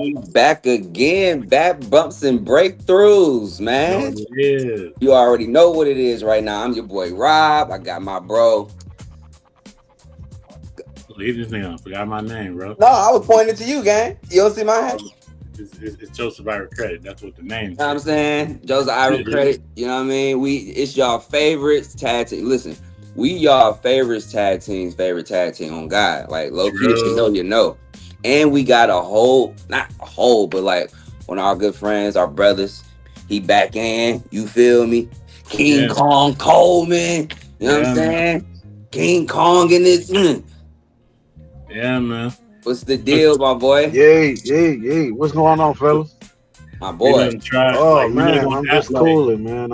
We back again, back bumps and breakthroughs, You know man. what it is. You already know what it is right now. I'm your boy Rob. I got my bro. Leave this nigga. I forgot my name, bro. No, I was pointing to you, gang. You don't see my hand? Oh, it's Joseph Ira Credit. That's what the name You know what I'm says. saying? Joseph Ira credit. You know what I mean? It's y'all favorites tag team. Listen, we y'all favorites tag teams, favorite tag team on God. Like low key, if you know, Bro. you know. And we got a whole, not a whole, but like one of our good friends, our brothers. He back in. You feel me? King Yeah. Kong Coleman. You know what I'm Yeah, man. saying? King Kong in this. Yeah, man. What's the deal, my boy? Yay, yay, yay. What's going on, fellas? My We boy. done try Oh like we're not man, gonna I'm act just like cooling, man.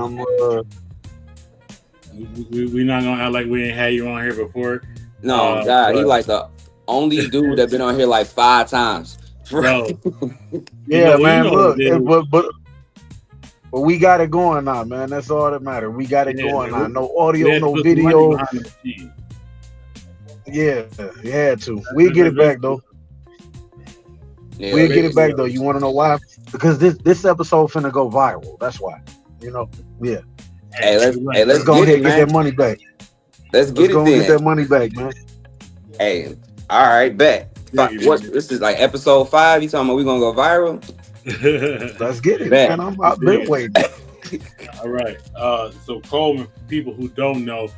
we not gonna act like we ain't had you on here before. No, God, he But like the only dude that been on here like 5 times. bro, Yeah, you man. know what Look, it is. but we got it going now, man. That's all that matters. We got it Yeah, going now. man. No We audio, had to no put some money video. behind the machine. Yeah, you had to. We'll get it back though. Hell We'll get it yeah. back though. You want to know why? Because this episode finna go viral. That's why. You know. Yeah. Hey, let's You're hey, right, let's Let's bro. go get ahead it, and get man. that money back. Let's Let's get it go and get then. that money back, man. Hey, all right, bet. Yeah, give What it. this is like episode 5? You talking about we gonna go viral? Let's get it, Bet. man. I've been waiting. All right. So Coleman, for people who don't know,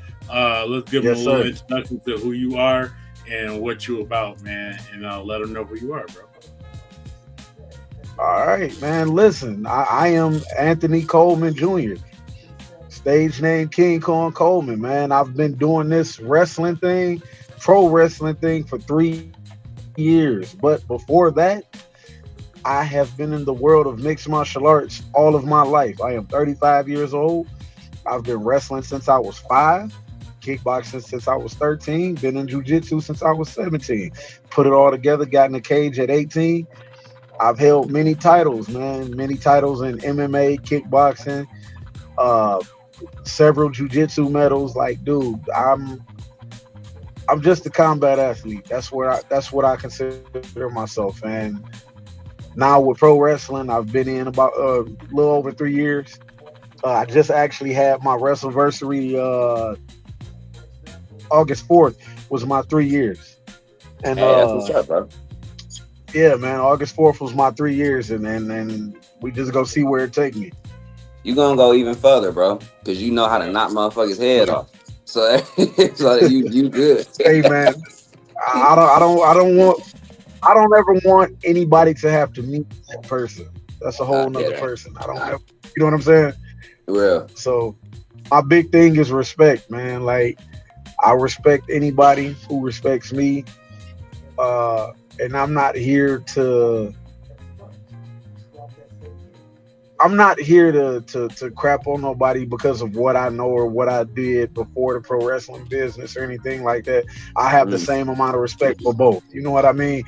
let's give them a Yes, little sir. introduction to who you are and what you about, man, and let them know who you are, bro. All right, man. Listen, I am Anthony Coleman Jr. Stage name King Kong Coleman, man. I've been doing this wrestling thing, pro wrestling thing for 3 years. But before that, I have been in the world of mixed martial arts all of my life. I am 35 years old. I've been wrestling since I was 5, kickboxing since I was 13, been in jiu-jitsu since I was 17. Put it all together, got in the cage at 18. I've held many titles, man, many titles in MMA, kickboxing, uh, several jujitsu medals. Like, dude, I'm just a combat athlete. That's what I consider myself. And now with pro wrestling, I've been in about a little over 3 years. I just actually had my wrestleversary. August 4th was my 3 years, and Hey, that's what's up, bro. yeah, man, August 4th was my 3 years, and we just go see where it take me. You gonna go even further, bro, because you know how to knock motherfuckers' head off. So, so that you good. Hey, man, I don't want. I don't ever want anybody to have to meet that person. That's a I whole get nother it. person. I don't ever, you know what I'm saying? Real. So my big thing is respect, man. Like I respect anybody who respects me. And I'm not here to crap on nobody because of what I know or what I did before the pro wrestling business or anything like that. I have the Mm. same amount of respect for both. You know what I mean?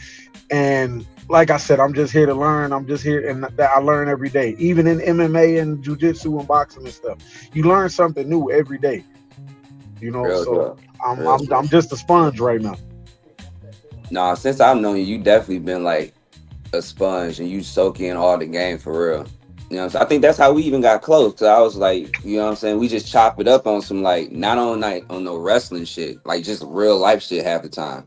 And like I said, I'm just here to learn. I'm just here, and that I learn every day. Even in MMA and jiu-jitsu and boxing and stuff, you learn something new every day. You know, Real so talk. I'm Real I'm talk. I'm just a sponge right now. Nah, since I've known you, you definitely been like a sponge and you soak in all the game for real. You know what I'm saying? I think that's how we even got close. Cause I was like, you know what I'm saying? We just chop it up on some like not on like on no wrestling shit, like just real life shit half the time.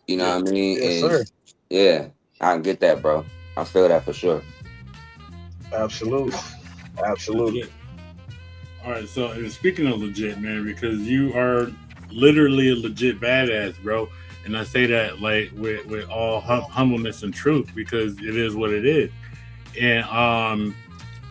You know Yeah. what I mean? Yes, And sir. yeah, I can get that, bro. I feel that for sure. Absolutely, absolutely. Legit. All right. So, and speaking of legit, man, because you are literally a legit badass, bro. And I say that like with all humbleness and truth because it is what it is. And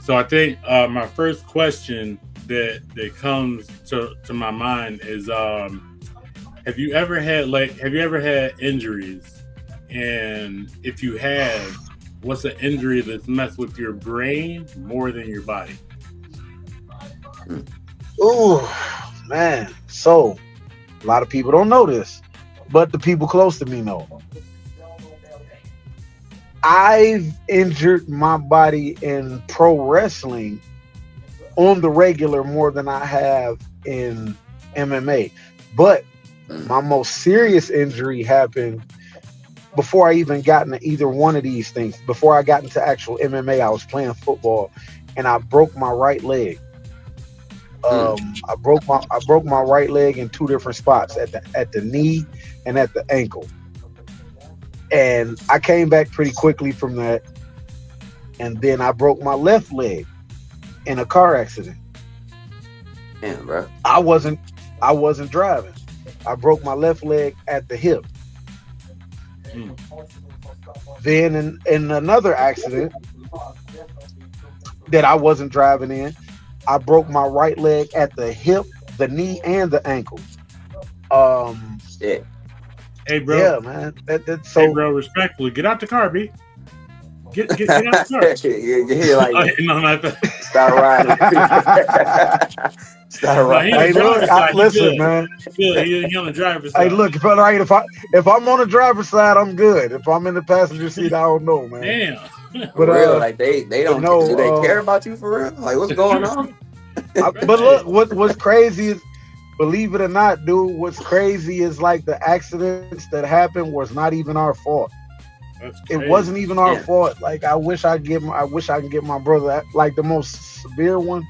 so I think my first question that comes to my mind is have you ever had injuries? And if you have, what's an injury that's messed with your brain more than your body? Mm. Ooh, man. So a lot of people don't know this, but the people close to me know. I've injured my body in pro wrestling on the regular more than I have in MMA. But Mm. my most serious injury happened before I even got into either one of these things, before I got into actual MMA, I was playing football, and I broke my right leg. Mm. I broke my right leg in two different spots, at the knee and at the ankle. And I came back pretty quickly from that. And then I broke my left leg in a car accident. Damn, bro. I wasn't driving. I broke my left leg at the hip. Mm. Then in another accident that I wasn't driving in, I broke my right leg at the hip, the knee, and the ankle. Um, Shit. Hey, bro. yeah, man. That Hey, so bro. Respectfully, get out the car, B. Get out the car. Yeah, Oh, like no, not that. start riding. Start No, he on hey, the riding. look, driver's side. He listen, good. man. He good. He on the driver's Hey, side. look, if I'm on the driver's side, I'm good. If I'm in the passenger seat, I don't know, man. Damn. But For real, like they but don't care. Do they no, care about you for real? Like what's going on? but Right. look, what's crazy is, believe it or not, dude, what's crazy is like the accidents that happened was not even our fault. That's It crazy. wasn't even our Yeah. fault. Like I wish I can get my brother, like the most severe one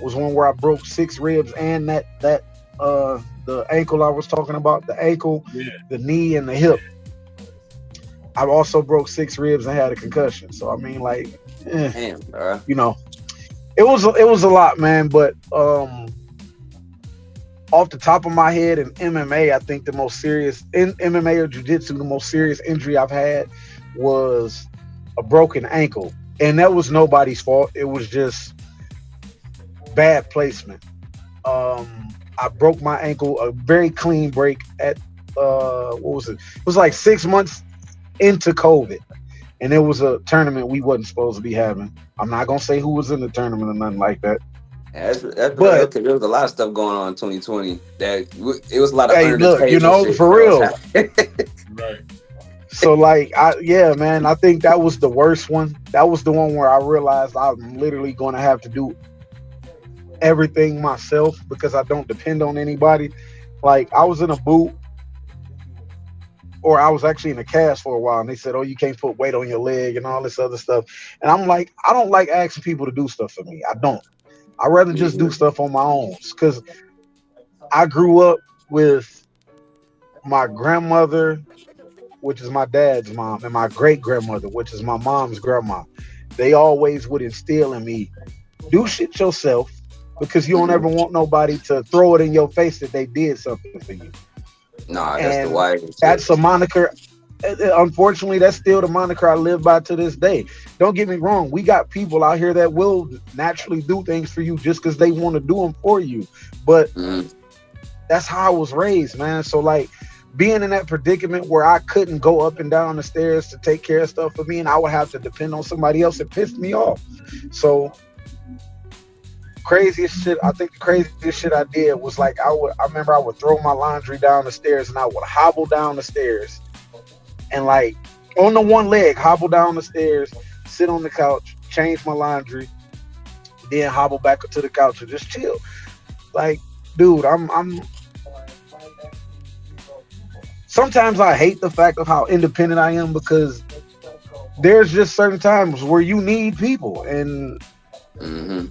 was one where I broke 6 ribs, and the ankle I was talking about, the ankle, Yeah. the knee, and the hip. I also broke 6 ribs and had a concussion. So I mean, like, Damn, bro. you know, it was a lot, man. But off the top of my head, in MMA, I think the most serious in MMA or jiu-jitsu, the most serious injury I've had was a broken ankle, and that was nobody's fault. It was just bad placement. I broke my ankle, a very clean break at what was it? It was like 6 months into COVID, and it was a tournament we wasn't supposed to be having. I'm not gonna say who was in the tournament or nothing like that, Yeah, that's real. but Okay, there was a lot of stuff going on in 2020. It was a lot of hey, under the look, table shit for that was real. happening. Right. So like, yeah, man, I think that was the worst one. That was the one where I realized I'm literally going to have to do everything myself because I don't depend on anybody. Like I was in a boot, or I was actually in a cast for a while, and they said, "Oh, you can't put weight on your leg and all this other stuff." And I'm like, I don't like asking people to do stuff for me. I don't. I rather just do Yeah. stuff on my own because I grew up with my grandmother, which is my dad's mom, and my great grandmother, which is my mom's grandma. They always would instill in me, do shit yourself because you don't Mhm. ever want nobody to throw it in your face that they did something for you. Nah, that's the And wisest that's shit. a moniker. Unfortunately, that's still the moniker I live by to this day. Don't get me wrong. We got people out here that will naturally do things for you just because they want to do them for you. But Mhm. that's how I was raised, man. So like being in that predicament where I couldn't go up and down the stairs to take care of stuff for me, and I would have to depend on somebody else, it pissed me off. So craziest shit. I think the craziest shit I did was like I remember I would throw my laundry down the stairs and I would hobble down the stairs and like on the one leg, hobble down the stairs, sit on the couch, change my laundry, then hobble back to the couch and just chill. Like, dude, I'm sometimes I hate the fact of how independent I am because there's just certain times where you need people and Mhm.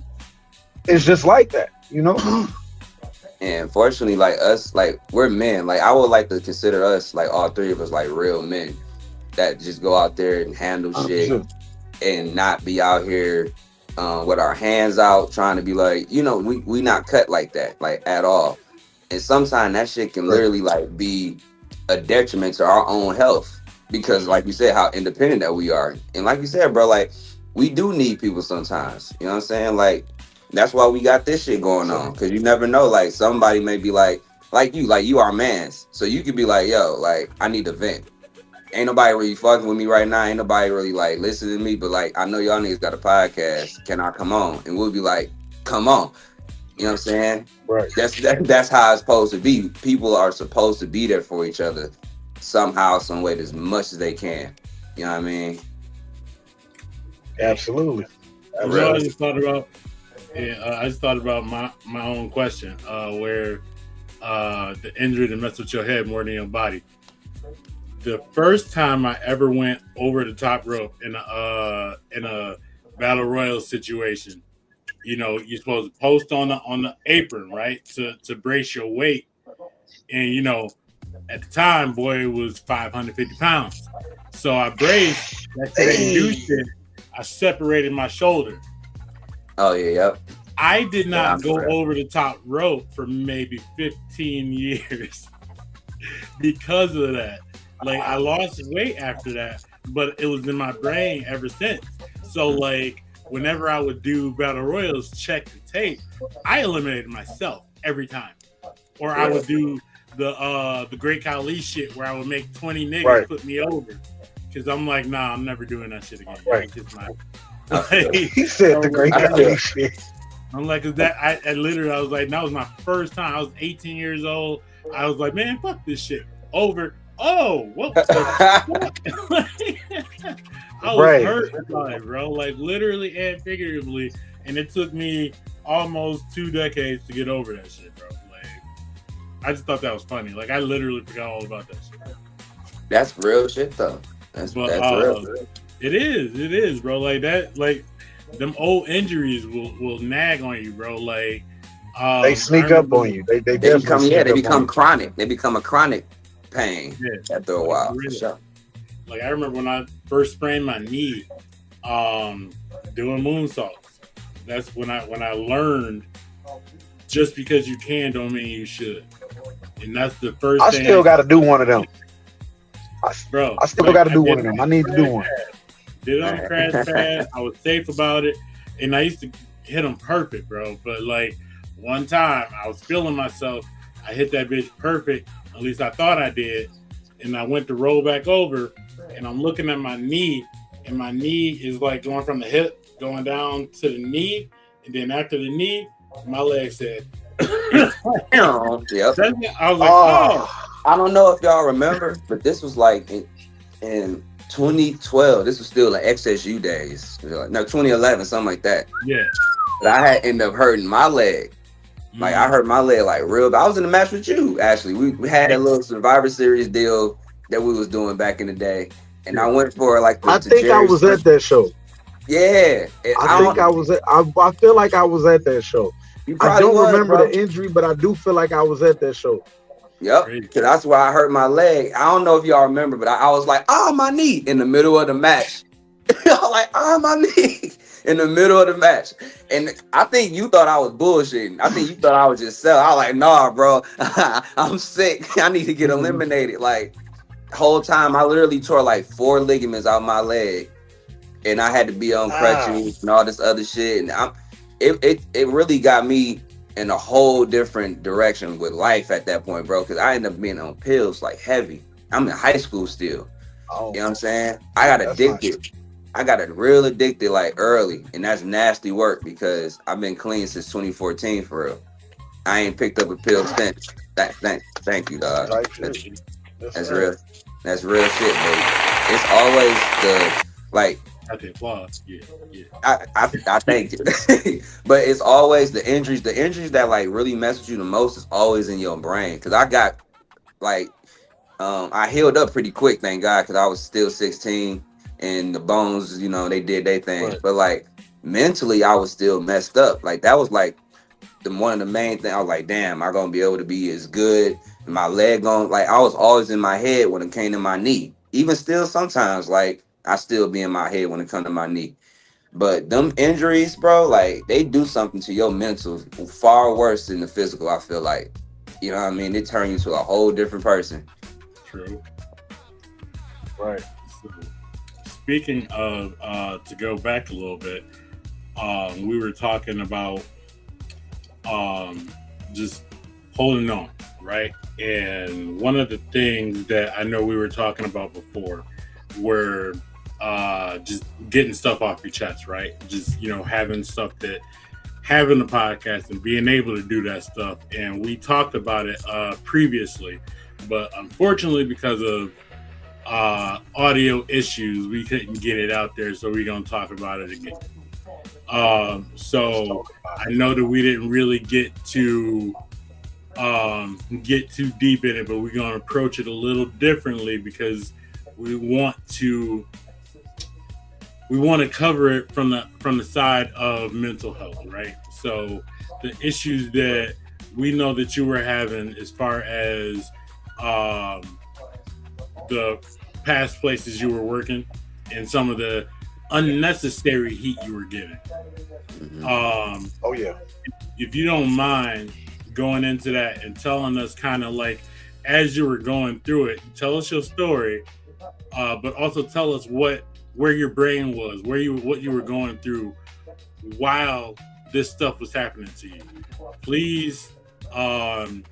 it's just like that, you know? And fortunately, like us, like we're men. Like I would like to consider us, like all three of us, like real men that just go out there and handle shit 100%. and not be out here with our hands out trying to be like, we not cut like that, like at all. And sometimes that shit can Right. literally like be a detriment to our own health because, like you said, how independent that we are. And like you said, bro, like we do need people sometimes. You know what I'm saying? Like that's why we got this shit going So, on because you never know. Like somebody may be like you are mans, so you could be like, yo, like I need to vent. Ain't nobody really fucking with me right now. Ain't nobody really like listening to me. But like, I know y'all niggas got a podcast. Can I come on? And we'll be like, come on. You know what I'm saying? right. That's how it's supposed to be. People are supposed to be there for each other somehow, some way, as much as they can. You know what I mean? Absolutely. For You know, real. I just thought about. Yeah, I just thought about my own question, where the injury that messed with your head more than your body. The first time I ever went over the top rope in a battle royal situation, you know, you're supposed to post on the apron, right, to brace your weight, and you know, at the time, boy, it was 550 pounds. So I braced. That shit ain't do Hey, shit. I separated my shoulder. Oh yeah, yep. I did Yeah, not I'm for go real. over the top rope for maybe 15 years because of that. Like I lost weight after that, but it was in my brain ever since. So like whenever I would do battle royals, check the tape, I eliminated myself every time. Or I Yeah. would do the Great Khali shit where I would make 20 niggas right, put me over. Cause I'm like, nah, I'm never doing that shit again. right. It's just my I feel. like, He said so the great I like, Khali feel. shit. I'm like, cause that I literally I was like, that was my first time. I was 18 years old. I was like, man, fuck this shit. Over. Oh, what the fuck? I was Right. hurt by it, bro. Like literally and figuratively. And it took me almost 2 decades to get over that shit, bro. Like I just thought that was funny. Like I literally forgot all about that shit. That's real shit though. But That's real. it is, bro. Like that, like them old injuries will nag on you, bro. Like They I sneak up remember, on you. They They definitely become, yeah, sneak they up on become you. chronic. They become a chronic pain yeah, after a like for while, for real. sure. Like I remember when I first sprained my knee, doing moonsaults. That's when I learned just because you can don't mean you should, and that's the first I thing still got to do one of them. I, bro. I still Like got to I do did one it of them. on I need to the do crash one. pad. Did it on the crash pad. I was safe about it, and I used to hit them perfect, bro. But like one time, I was feeling myself. I hit that bitch perfect. At least I thought I did, and I went to roll back over, and I'm looking at my knee, and my knee is like going from the hip going down to the knee, and then after the knee, my leg said. Yep. I was like, oh, Oh, I don't know if y'all remember, but this was like in 2012. This was still like XSU days. No, 2011, something like that. yeah. But I had ended up hurting my leg. Like I Mm-hmm. hurt my leg like real bad. I was in the match with you, actually. We had that little Survivor Series deal that we was doing back in the day. And I went for like the I to think I Jerry's was at first. that show. Yeah. I I think don't I was at. I feel like I was at that show. you I probably don't was, remember the bro. injury, but I do feel like I was at that show. Yep. Crazy. Cause that's why I hurt my leg. I don't know if y'all remember, but I was like, oh my knee in the middle of the match. I was like, oh my knee in the middle of the match. And I think you thought I was bullshitting. I think you thought I was just selling. I was like, nah, bro. I'm sick. I need to get Mhm. eliminated. Like whole time I literally tore like 4 ligaments out my leg. And I had to be on Ah, crutches and all this other shit. And it really got me in a whole different direction with life at that point, bro. Cause I ended up being on pills like heavy. I'm in high school still. oh, You know what I'm saying? I got that's not. addicted. I got it real addicted like early. And that's nasty work because I've been clean since 2014 for real. I ain't picked up a pill since. Thank you, dog. Right That's, shit. Yes, that's sir. real. That's real shit, baby. It's always the like I did applause. Yeah, yeah. I thank you. But it's always the injuries. The injuries that like really mess with you the most is always in your brain. Cause I got like I healed up pretty quick, thank God, because I was still 16 and the bones, they did their thing. Right. But like mentally I was still messed up. Like that was like the one of the main things. I was like, damn, I gonna be able to be as good. And my leg on, like I was always in my head when it came to my knee. Even still sometimes, like I still be in my head when it come to my knee. But them injuries, bro, like they do something to your mental far worse than the physical, I feel like. You know what I mean? They turn you to a whole different person. True. Right. So, speaking of, to go back a little bit, we were talking about just holding on, right? And one of the things that I know we were talking about before were just getting stuff off your chest, right? Just having stuff that having a podcast and being able to do that stuff. And we talked about it previously, but unfortunately, because of audio issues, we couldn't get it out there. So we're gonna talk about it again. So I know that we didn't really get to get too deep in it, but we're gonna approach it a little differently because we want to we want to cover it from the side of mental health, right? So the issues that we know that you were having as far as um, the past places you were working and some of the unnecessary heat you were getting. Mhm. Um, Oh yeah. if you don't mind going into that and telling us kind of like as you were going through it, tell us your story, but also tell us where your brain was, where you what you were going through while this stuff was happening to you. Please um,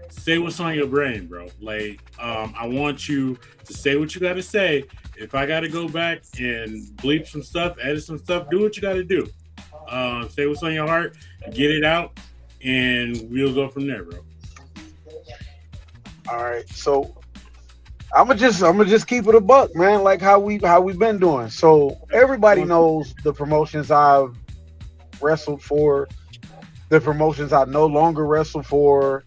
say what's on your brain, bro. Like, I want you to say what you got to say. If I got to go back and bleep some stuff, edit some stuff, do what you got to do. Say what's on your heart, get it out, and we'll go from there, bro. All right. So I'm gonna just keep it a buck, man. Like how we been doing. So everybody knows the promotions I've wrestled for, the promotions I no longer wrestle for,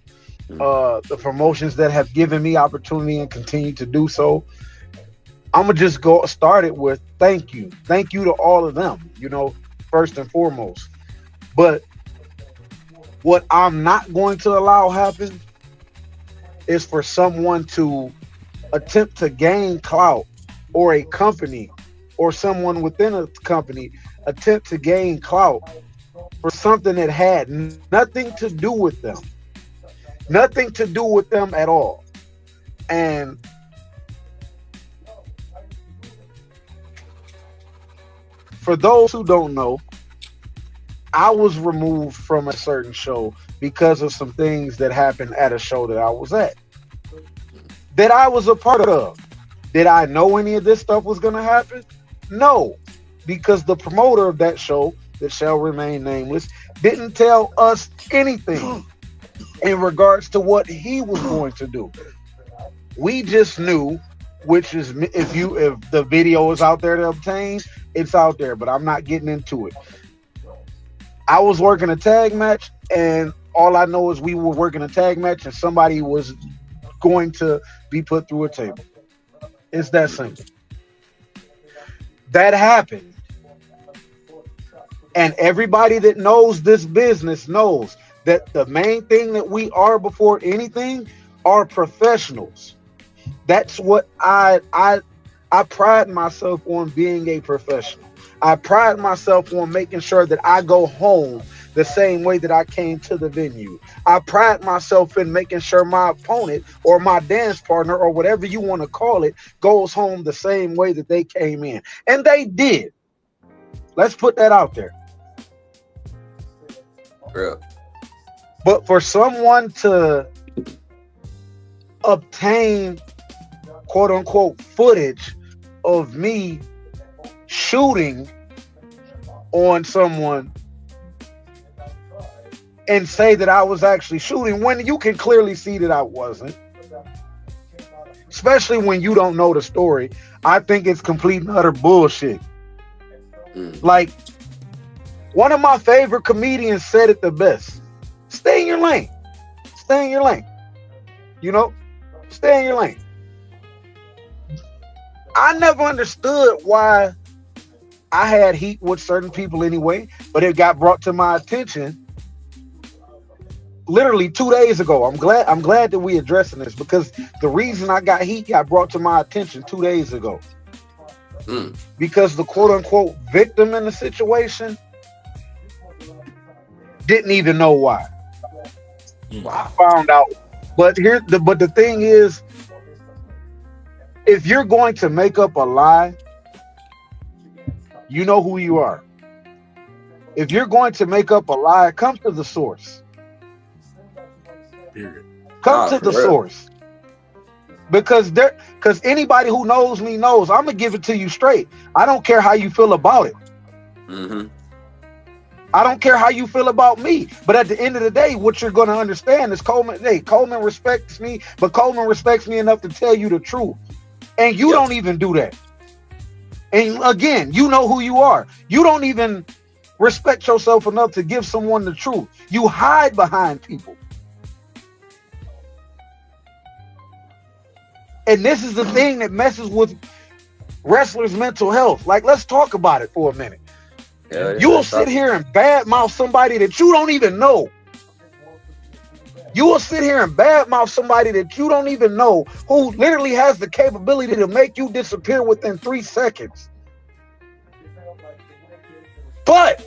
Mhm. the promotions that have given me opportunity and continue to do so. I'm gonna just go start it with thank you to all of them. First and foremost. But what I'm not going to allow happen is for someone to attempt to gain clout, or a company or someone within a company attempt to gain clout for something that had nothing to do with them, nothing to do with them at all. And for those who don't know, I was removed from a certain show because of some things that happened at a show that I was at, that I was a part of. Did I know any of this stuff was going to happen? No, because the promoter of that show, that shall remain nameless, didn't tell us anything in regards to what he was going to do. We just knew, which is, if the video is out there to obtain, it's out there, but I'm not getting into it. I was working a tag match, and all I know is we were working a tag match, and somebody was going to be put through a table. It's that simple. That happened. And everybody that knows this business knows that the main thing that we are before anything are professionals. That's what I pride myself on, being a professional. I pride myself on making sure that I go home the same way that I came to the venue. I pride myself in making sure my opponent or my dance partner or whatever you want to call it goes home the same way that they came in. And they did. Let's put that out there. Real. But for someone to obtain quote unquote footage of me shooting on someone and say that I was actually shooting when you can clearly see that I wasn't, especially when you don't know the story, I think it's complete and utter bullshit. Mm. Like, one of my favorite comedians said it the best: stay in your lane. Stay in your lane. You know? Stay in your lane. I never understood why I had heat with certain people anyway, but it got brought to my attention literally 2 days ago. I'm glad that we addressing this, because the reason I got heat got brought to my attention 2 days ago. Mm. Because the quote unquote victim in the situation didn't even know why. I Wow. found out. But the thing is, if you're going to make up a lie, you know who you are. If you're going to make up a lie, come to the source. Period. Come Nah, to for the real. source. Because anybody who knows me knows I'm gonna give it to you straight. I don't care how you feel about it. Mm-hmm. I don't care how you feel about me. But at the end of the day, what you're gonna understand is Coleman respects me, but Coleman respects me enough to tell you the truth. And you Yep. don't even do that. And again, you know who you are. You don't even respect yourself enough to give someone the truth. You hide behind people. And this is the thing that messes with wrestlers' mental health. Like, let's talk about it for a minute. Yeah, You will let's sit talk. here and badmouth somebody that you don't even know. You will sit here and badmouth somebody that you don't even know, who literally has the capability to make you disappear within 3 seconds. But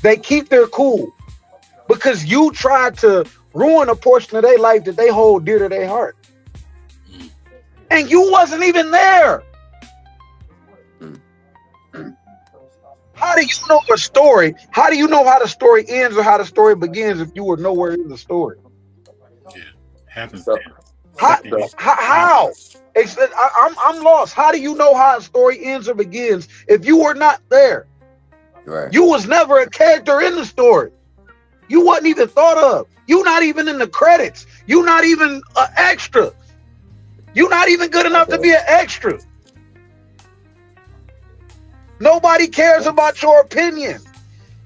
they keep their cool because you tried to ruin a portion of their life that they hold dear to their heart. And you wasn't even there. Mm. How do you know a story? How do you know how the story ends or how the story begins if you were nowhere in the story? Yeah, happens. So, How? so How? I'm lost. How do you know how a story ends or begins if you were not there? right. You was never a character in the story. You wasn't even thought of. You not even in the credits. You not even an extra. You not even good enough to be an extra. Nobody cares about your opinion.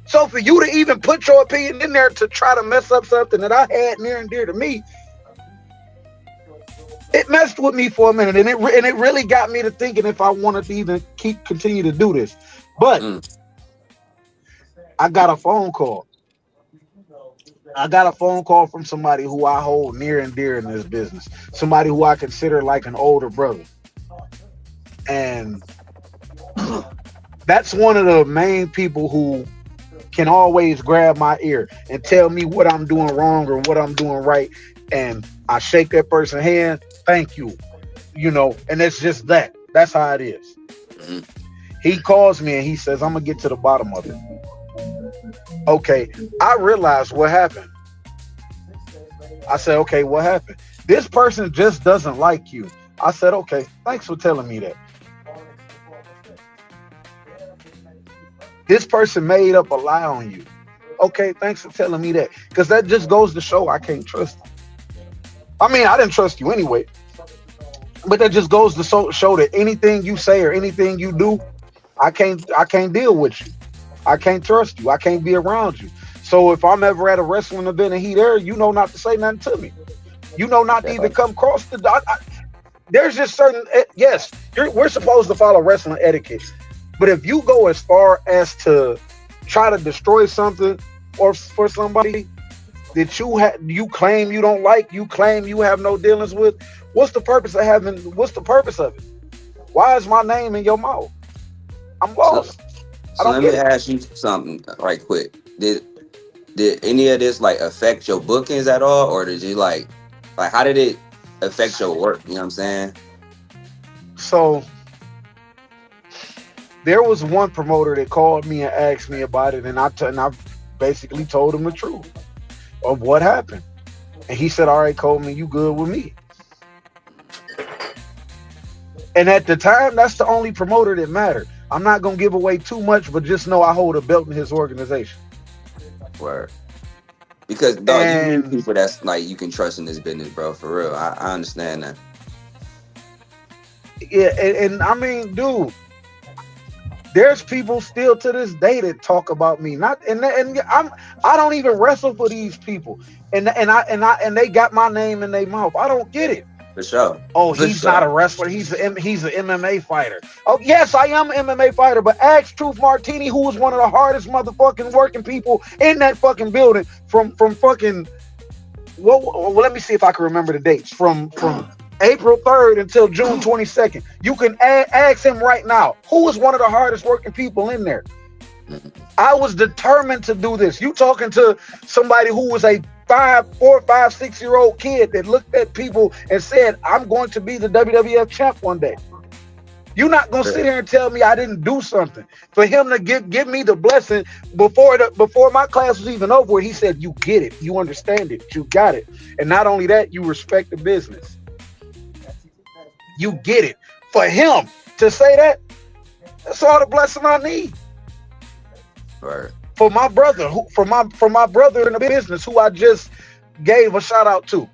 So for you to even put your opinion in there to try to mess up something that I had near and dear to me, it messed with me for a minute, and it really got me to thinking if I wanted to even continue to do this. But Mm. I got a phone call. I got a phone call from somebody who I hold near and dear in this business, somebody who I consider like an older brother. And that's one of the main people who can always grab my ear and tell me what I'm doing wrong or what I'm doing right. And I shake that person's hand, thank you, and it's just that. That's how it is. Mm. He calls me and he says, I'm going to get to the bottom of it. Okay, I realized what happened. I said, okay, what happened? This person just doesn't like you. I said, okay, thanks for telling me that. This person made up a lie on you. Okay, thanks for telling me that. Because that just goes to show I can't trust you. I mean, I didn't trust you anyway. But that just goes to show that anything you say or anything you do, I can't deal with you. I can't trust you. I can't be around you. So if I'm ever at a wrestling event and he there, you know not to say nothing to me. You know not to Yeah. even come across the. There's just certain. Yes, we're supposed to follow wrestling etiquette, but if you go as far as to try to destroy something or for somebody that you claim you don't like, you claim you have no dealings with, what's the purpose of having? What's the purpose of it? Why is my name in your mouth? I'm So, lost. I so don't let me get it. ask you something right quick. Did any of this like affect your bookings at all, or did you like how did it affect your work? You know what I'm saying? So there was one promoter that called me and asked me about it, and I basically told him the truth of what happened. And he said, "All right, Coleman, you good with me?" And at the time, that's the only promoter that mattered. I'm not gonna give away too much, but just know I hold a belt in his organization. Word. Because dog, you need And people that's like you can trust in this business, bro. For real, I understand that. yeah, and I mean, dude, there's people still to this day that talk about me. Not and I don't even wrestle for these people, and they got my name in their mouth. I don't get it. For sure, Oh, for he's not a sure. wrestler. He's an MMA fighter. Oh, yes, I am an MMA fighter. But ask Truth Martini, who was one of the hardest motherfucking working people in that fucking building from fucking. Well, let me see if I can remember the dates from April 3rd until June 22nd. You can ask him right now. Who was one of the hardest working people in there? Mhm. I was determined to do this. You talking to somebody who was a 4, 5, 6-year-old kid that looked at people and said, I'm going to be the WWF champ one day. You're not gonna sit here and tell me I didn't do something. For him to give me the blessing before my class was even over, he said, you get it, you understand it, you got it. And not only that, you respect the business. You get it. For him to say that, that's all the blessing I need. Word. For my brother, for my brother in the business who I just gave a shout out to.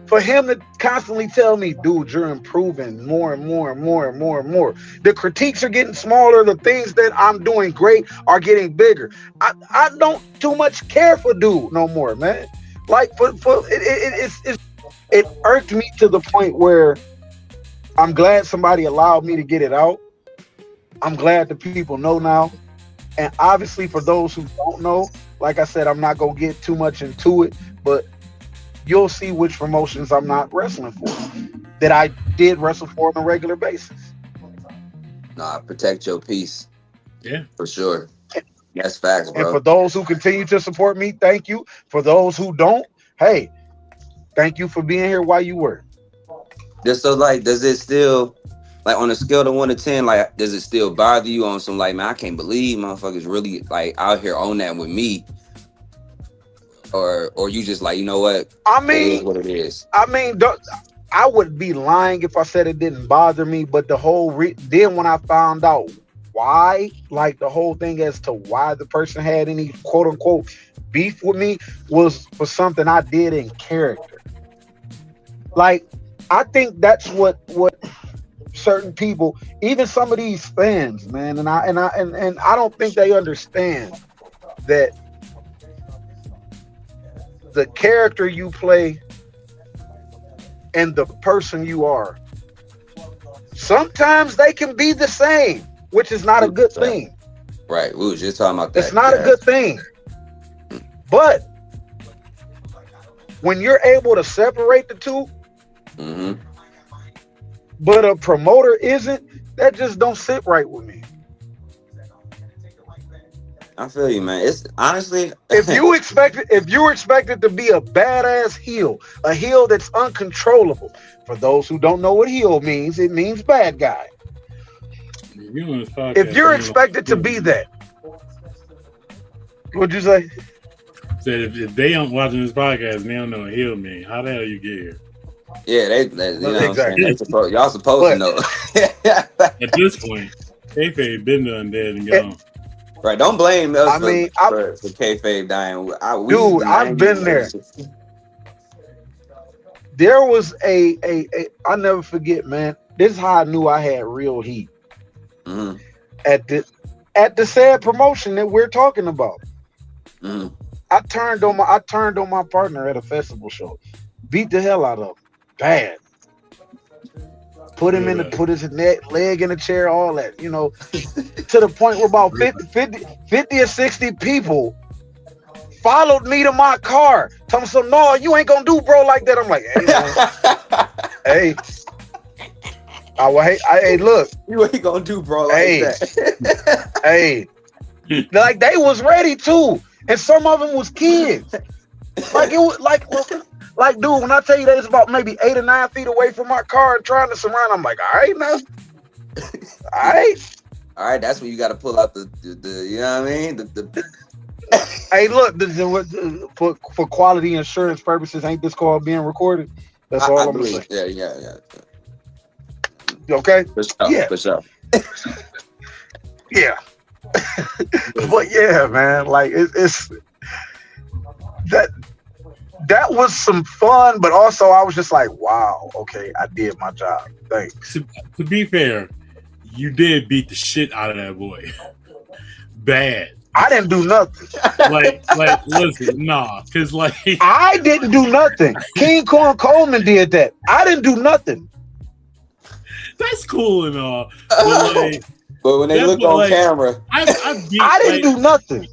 For him to constantly tell me, dude, you're improving more and more and more and more and more. The critiques are getting smaller. The things that I'm doing great are getting bigger. I don't too much care for dude no more, man. Like it's it irked me to the point where I'm glad somebody allowed me to get it out. I'm glad the people know now. And obviously, for those who don't know, like I said, I'm not gonna get too much into it, but you'll see which promotions I'm not wrestling for that I did wrestle for on a regular basis. Nah, protect your peace Yeah. for sure. That's facts, And for bro. those who continue to support me, thank you. For those who don't, hey, thank you for being here while you were. Just so like, does it still like on a scale of 1 to 10? Like, does it still bother you on some like, man, I can't believe motherfuckers really like out here on that with me, or you just like, you know what, I it is mean, what it is. I would be lying if I said it didn't bother me. But the whole then when I found out why, like the whole thing as to why the person had any quote unquote beef with me was for something I did in character. Like I think that's what certain people, even some of these fans, man, and I don't think they understand that the character you play and the person you are, sometimes they can be the same, which is not a good Right. thing. Right. We was just talking about It's that, not a Cass. good thing. But when you're able to separate the two, Mm-hmm. but a promoter isn't, that just don't sit right with me. I feel you, man. It's honestly, If you expected to be a badass heel, a heel that's uncontrollable. For those who don't know what heel means, it means bad guy. You on this If podcast, you're you know, expected to be that, what'd you say? said if they aren't watching this podcast and they don't know what heal mean, how the hell you get here? yeah, they you know what I'm saying. Exactly. Y'all supposed to But know. At this point, kayfabe been done dead and it, gone. Right. Don't blame us I mean, for kayfabe dying. We dude, the I've 90s been and there. 80s. There was I never forget, man. This is how I knew I had real heat Mm-hmm. at the said promotion that we're talking about. Mm-hmm. I turned on my partner at a festival show, beat the hell out of him, bad. Feel that. Put his leg in the chair, all that, to the point where about 50 or 60 people followed me to my car. Tell me, so no, you ain't gonna do bro like that. I'm like, hey man, hey, hey, look, You ain't gonna do bro like hey, that. hey, like they was ready too, and some of them was kids. Like it was like dude, when I tell you that it's about maybe 8 or 9 feet away from my car and trying to surround, I'm like, all right now, all right. All right, that's when you got to pull out the you know what I mean? Hey, look, for quality insurance purposes, ain't this call being recorded? That's all I I'm gonna believe. say. Yeah. Okay? For sure. Yeah. For sure. Yeah. But yeah, man, like it's that was some fun, but also I was just like, wow, okay, I did my job. Thanks. To be fair, you did beat the shit out of that boy. Bad. I didn't do nothing. Like, listen, nah, because like I didn't do nothing. King Kong Coleman did that. I didn't do nothing. that's cool and all, but like, But when they That's look what, on like, camera, I beat. I didn't do nothing.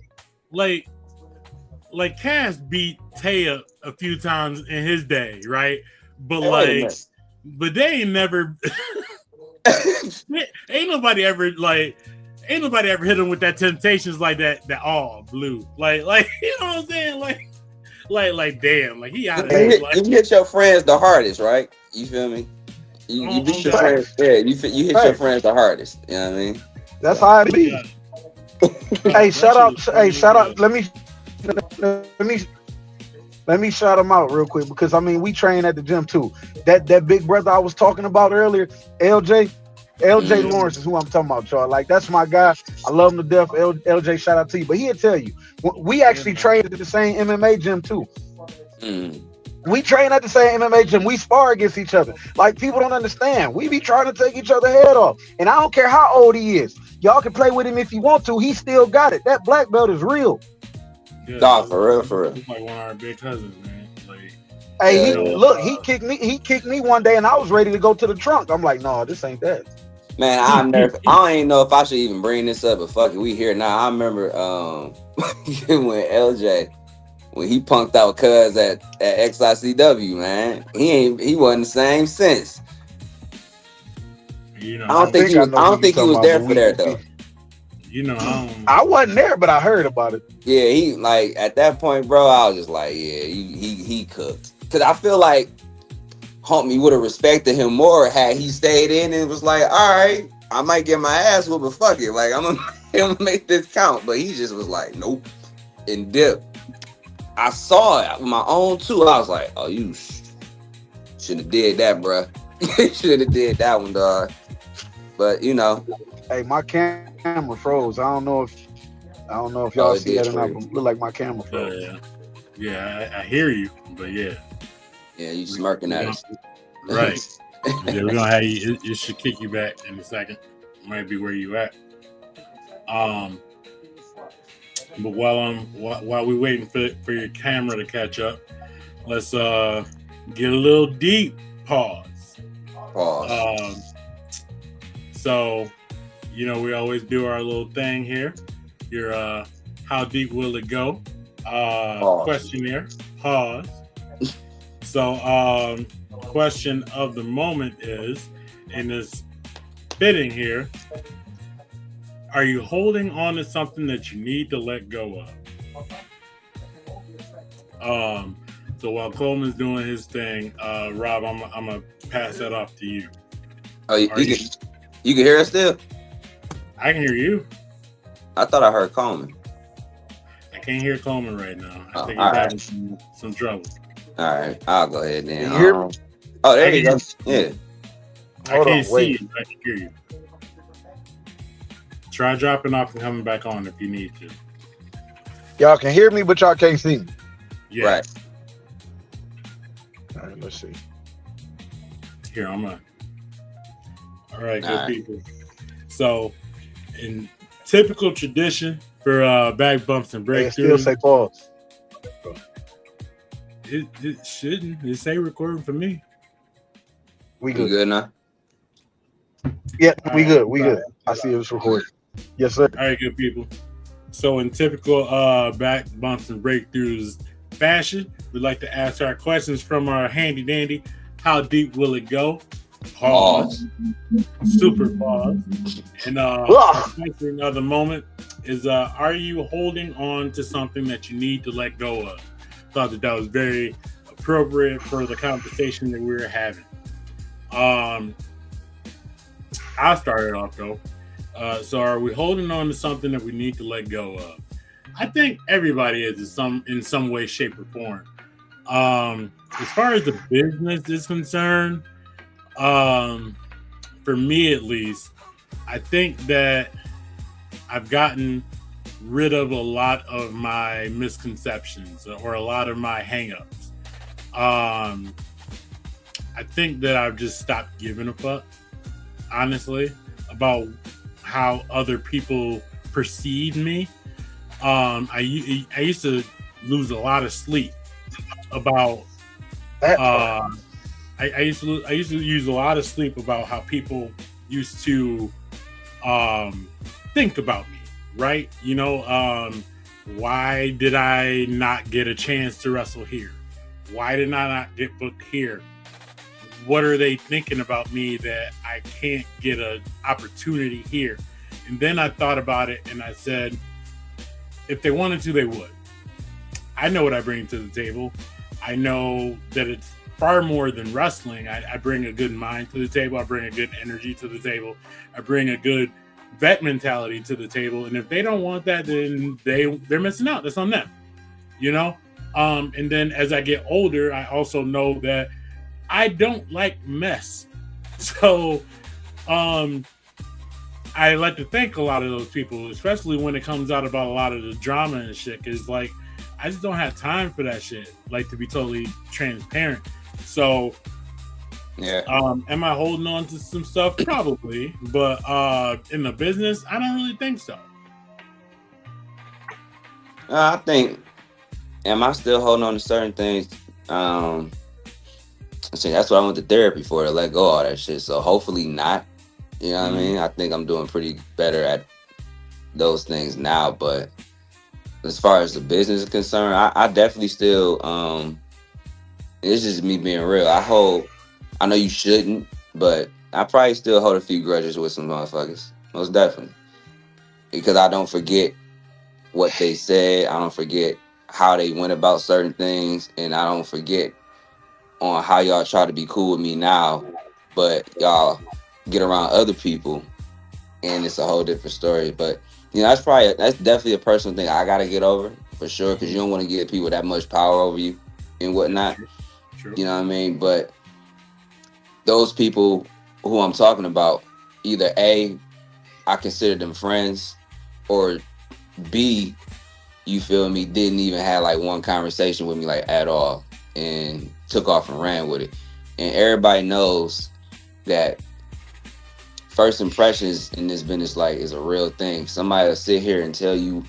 Like Cass beat Taya a few times in his day, right? But Hey, wait a like, but they ain't never. ain't nobody ever hit him with that Temptations like that all blue, like you know what I'm saying, like damn, like he out of you here, like, hit your friends the hardest, right? You feel me? You beat your God. friends. Yeah, you hit your friends the hardest. You know what I mean? That's how it be. Yeah. Hey, shout out. That Hey, shit is shout out. good. Let me shout him out real quick because I mean we train at the gym too. That big brother I was talking about earlier, LJ Lawrence is who I'm talking about, y'all. Like that's my guy. I love him to death. LJ, shout out to you. But he'll tell you, we actually train at the same MMA gym too. Mm. We train at the same MMA gym. We spar against each other. Like people don't understand. We be trying to take each other head off. And I don't care how old he is. Y'all can play with him if you want to. He still got it. That black belt is real. Yeah, Nah, for real. He's like one of our big cousins, man. Like Hey, Hell he yeah. look, he kicked me one day, and I was ready to go to the trunk. I'm like, no, this ain't that. Man, I don't even know if I should even bring this up, but fuck it, we here now. I remember when LJ when he punked out Cuz at XICW, man. He wasn't the same since. You know, I think I know I who don't you think he talking was about, there but for that we though. you know, I don't. I wasn't there, but I heard about it. Yeah, he like at that point, bro, I was just like, yeah, he cooked. Cause I feel like homie would have respected him more had he stayed in and was like, all right, I might get my ass whooped, but fuck it. Like I'm gonna make this count. But he just was like, nope, and dip. I saw it with my own too. I was like, oh, you shouldn't have did that, bro. You should have did that one, dog. But you know, Hey, my camera froze. I don't know if y'all see oh, that it or did not, but for it you. look like my camera froze. Yeah, I hear you, but yeah, Yeah, you smirking we at gonna, us. right. Yeah, we're gonna have you. It should kick you back in a second. Might be where you at. Um, but while we waiting for your camera to catch up, let's get a little deep. Pause. Pause. Um, so we always do our little thing here. Your how deep will it go? Pause. Questionnaire. Pause. So question of the moment is, and it's fitting here, are you holding on to something that you need to let go of? So while Coleman's doing his thing, Rob, I'm gonna pass that off to you. Oh, Are you? you can hear us still? I can hear you. I thought I heard Coleman. I can't hear Coleman right now. I Oh, think all he's right. having some trouble. All right, I'll go ahead Can then. you hear me? Oh, there I you can, go. Yeah. I Hold can't on, see wait. you, but I can hear you. Try dropping off and coming back on if you need to. Y'all can hear me, but y'all can't see me. Yeah. Right. All right, let's see. Here, I'm gonna. All right, good All right. people. So, in typical tradition for back bumps and Hey, it still breakthroughs, say pause. it shouldn't. It say recording for me. We You good. good now? Yeah, All we right. good. We good. I see it was recorded. Yes, sir. All right, good people. So, in typical back bumps and breakthroughs fashion, we'd like to ask our questions from our handy dandy. How deep will it go? Pause. Super pause. And Ugh. question of the moment is: are you holding on to something that you need to let go of? Thought that was very appropriate for the conversation that we were having. I'll start it off though. So, are we holding on to something that we need to let go of? I think everybody is in some way, shape, or form. As far as the business is concerned, for me at least, I think that I've gotten rid of a lot of my misconceptions or a lot of my hangups. I think that I've just stopped giving a fuck, honestly, about how other people perceive me. I used to lose a lot of sleep about. That part. I used to use a lot of sleep about how people used to think about me, right? Why did I not get a chance to wrestle here? Why did I not get booked here? What are they thinking about me that I can't get an opportunity here? And then I thought about it and I said, if they wanted to, they would. I know what I bring to the table. I know that it's far more than wrestling. I bring a good mind to the table. I bring a good energy to the table. I bring a good vet mentality to the table. And if they don't want that, then they're missing out. That's on them, And then as I get older, I also know that I don't like mess. So I like to thank a lot of those people, especially when it comes out about a lot of the drama and shit. Cause like, I just don't have time for that shit. Like, to be totally transparent. So, Yeah. am I holding on to some stuff? Probably. But in the business, I don't really think so. I think, am I still holding on to certain things? See, that's what I went to therapy for, to let go of all that shit. So hopefully not. You know what I Mhm. mean? I think I'm doing pretty better at those things now. But as far as the business is concerned, I definitely still it's just me being real. I know you shouldn't, but I probably still hold a few grudges with some motherfuckers. Most definitely. Because I don't forget what they said. I don't forget how they went about certain things, and I don't forget on how y'all try to be cool with me now, but y'all get around other people and it's a whole different story. But that's definitely a personal thing I gotta get over for sure, because you Mhm. don't want to give people that much power over you and whatnot. True. True. You know what I mean? But those people who I'm talking about, either A, I consider them friends, or B, you feel me, didn't even have like one conversation with me like at all and took off and ran with it. And everybody knows that first impressions in this business like is a real thing. Somebody will sit here and tell you,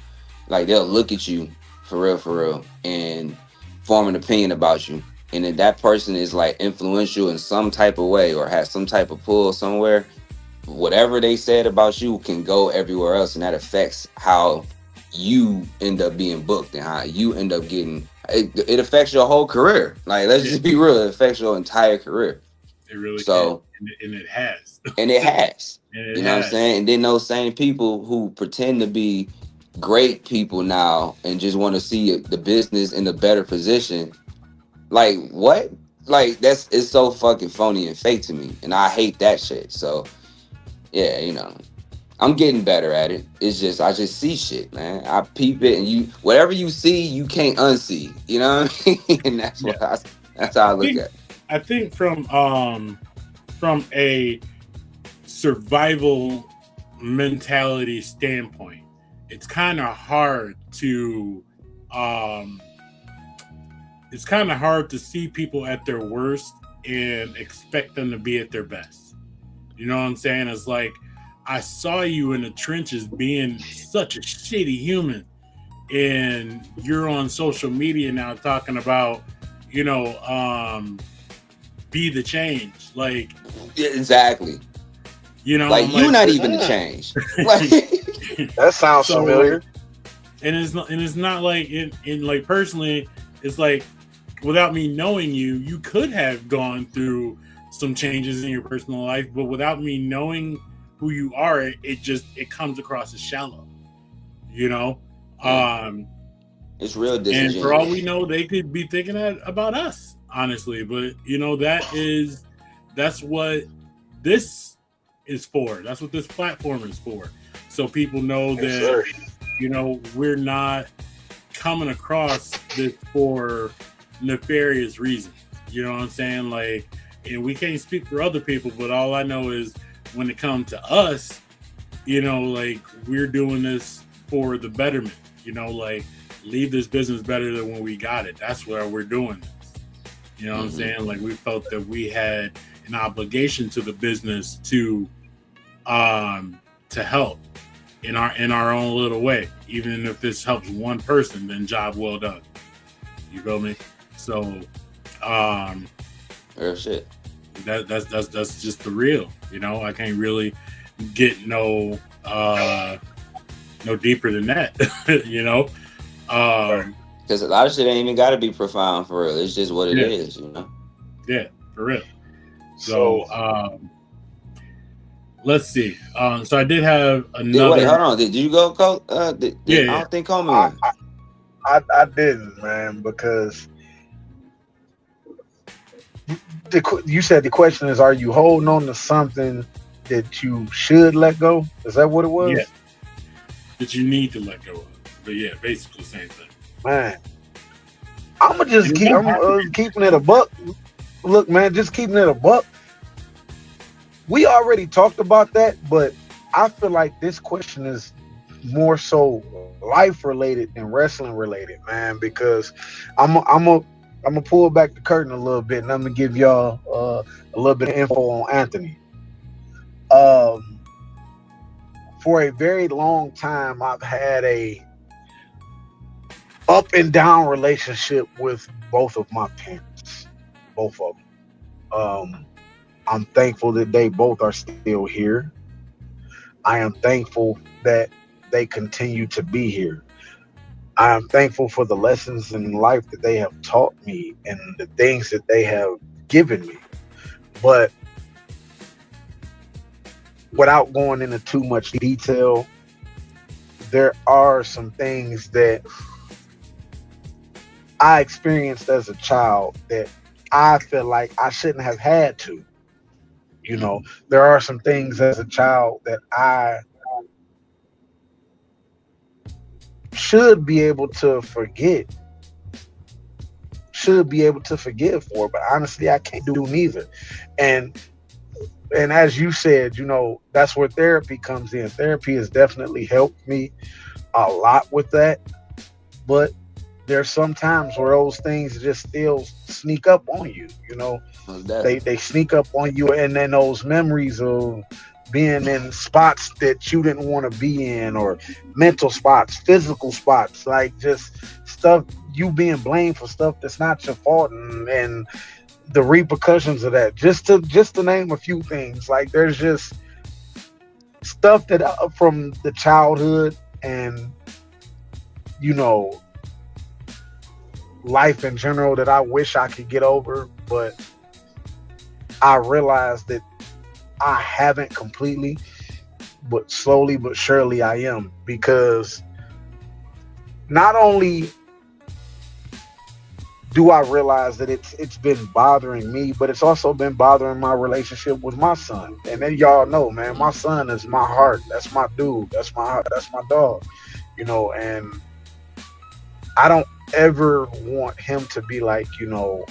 like, they'll look at you for real and form an opinion about you. And if that person is like influential in some type of way or has some type of pull somewhere, whatever they said about you can go everywhere else, and that affects how you end up being booked and how you end up getting it affects your whole career. Like, let's Yeah, just be real, it affects your entire career. it really can, So, and it has, and it has, and it you know what I'm has. saying? And then those same people who pretend to be great people now and just want to see the business in a better position, like, what? Like, that's it's so fucking phony and fake to me, and I hate that shit. So yeah, I'm getting better at it. It's just I just see shit, man. I peep it, and whatever you see, you can't unsee. You know what I mean? And Yeah, that's how I I look think at it. I think from a survival mentality standpoint, it's kind of hard to um it's kind of hard to see people at their worst and expect them to be at their best. You know what I'm saying? It's like I saw you in the trenches being such a shitty human, and you're on social media now talking about, you know, be the change. Like, Yeah, exactly. Like, I'm you like, not even the Mm, change. Like, that sounds so like, familiar. and it's not like in like personally, it's like without me knowing you, you could have gone through some changes in your personal life, but without me knowing who you are, it comes across as shallow, you know. yeah, Um, it's real and for all we disingenuous. know, they could be thinking that about us, honestly. But that's what this is for. That's what this platform is for. So people know Yes, that, sir. we're not coming across this for nefarious reasons. You know what I'm saying? Like, and we can't speak for other people, but all I know is when it comes to us, like we're doing this for the betterment. Like leave this business better than when we got it. That's where we're doing this. You know what I'm Hmm. saying? Like we felt that we had an obligation to the business to help in our own little way. Even if this helps one person, then job well done. You feel me? So um Real shit. that's just the real. I can't really get no deeper than that. you know? Right. Um Because a lot of shit ain't even got to be profound for real. It's just what it yeah, is. yeah, for real. So So let's see. So I did have Wait, another. hold on. Did you go, Cole? Yeah, I yeah. don't think Coleman I, went. I didn't, man, because you said the question is, are you holding on to something that you should let go? Is that what it Yeah, was? that you need to let go of. But yeah, basically the same thing. Man, I'm gonna just And it keep. won't I'm have to keeping it a buck. Look, man, just keeping it a buck. We already talked about that, but I feel like this question is more so life related than wrestling related, man. Because I'm a, I'm a I'm gonna pull back the curtain a little bit, and I'm gonna give y'all a little bit of info on Anthony. Um, for a very long time, I've had a up and down relationship with both of my parents, both of them. Um, I'm thankful that they both are still here. I am thankful that they continue to be here. I am thankful for the lessons in life that they have taught me and the things that they have given me. But without going into too much detail, there are some things that I experienced as a child that I feel like I shouldn't have had to. You know, there are some things as a child that I should be able to forget, should be able to forgive for, but honestly, I can't do neither. And and as you said, you know, that's where therapy comes in. Therapy has definitely helped me a lot with that, but there's some times where those things just still sneak up on you. You know, Most they definitely. sneak up on you, and then those memories of being in spots that you didn't want to be in, or mental spots, physical spots, like just stuff, you being blamed for stuff that's not your fault, and the repercussions of that, just to name a few things. Like there's just stuff that from the childhood, and you know, life in general, that I wish I could get over, but I realize that I haven't completely, but slowly but surely I am, because not only do I realize that it's been bothering me, but it's also been bothering my relationship with my son. And then y'all know, man, my son is my heart. That's my dude. That's my dog. You know, and I don't ever want him to be like, you know,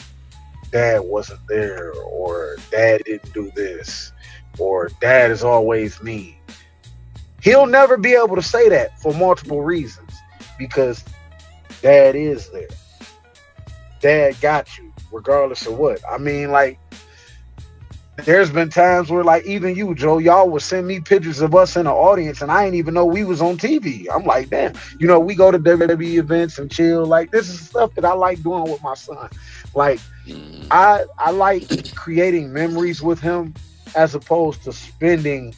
dad wasn't there, or dad didn't do this, or dad is always mean. He'll never be able to say that for multiple reasons, because dad is there. Dad got you regardless of what. I mean, like, there's been times where, like, even you, Joe, y'all would send me pictures of us in the audience, and I ain't even know we was on TV. I'm like, damn, you know, we go to WWE events and chill. Like, this is stuff that I like doing with my son. Like, Mhm. I like creating memories with him, as opposed to spending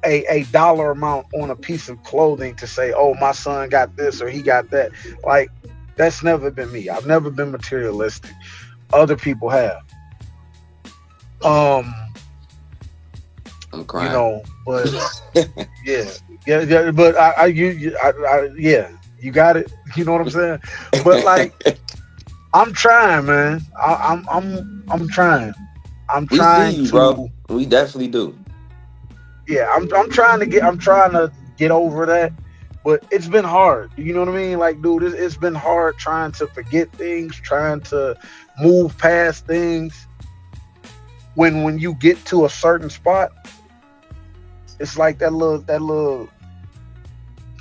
a dollar amount on a piece of clothing to say, oh, my son got this or he got that. Like, that's never been me. I've never been materialistic. Other people have. Um, I'm you crying. know, but yeah, yeah. But yeah, you got it. You know what I'm saying? But like, I'm trying, man. I'm trying. I'm We see trying you, bro. to. We definitely do. Yeah, I'm trying to get over that, but it's been hard. You know what I mean? Like, dude, it's been hard trying to forget things, trying to move past things. When you get to a certain spot, it's like that little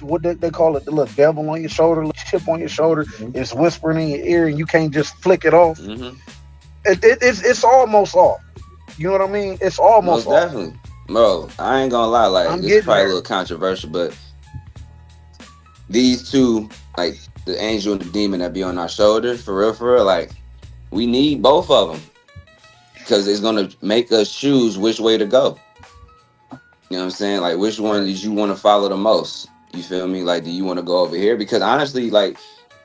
what they call it, the little devil on your shoulder, little chip on your shoulder, is whispering in your ear, and you can't just flick it off. Hmm. It's almost off. You know what I mean? It's almost Most off. definitely. Bro, I ain't gonna lie, like I'm this is getting probably a there. little controversial, but these two, like the angel and the demon that be on our shoulders, for real, like we need both of them because it's gonna make us choose which way to go. You know what I'm saying? Like which one Right. did you want to follow the most? You feel me? Like, do you want to go over here? Because honestly, like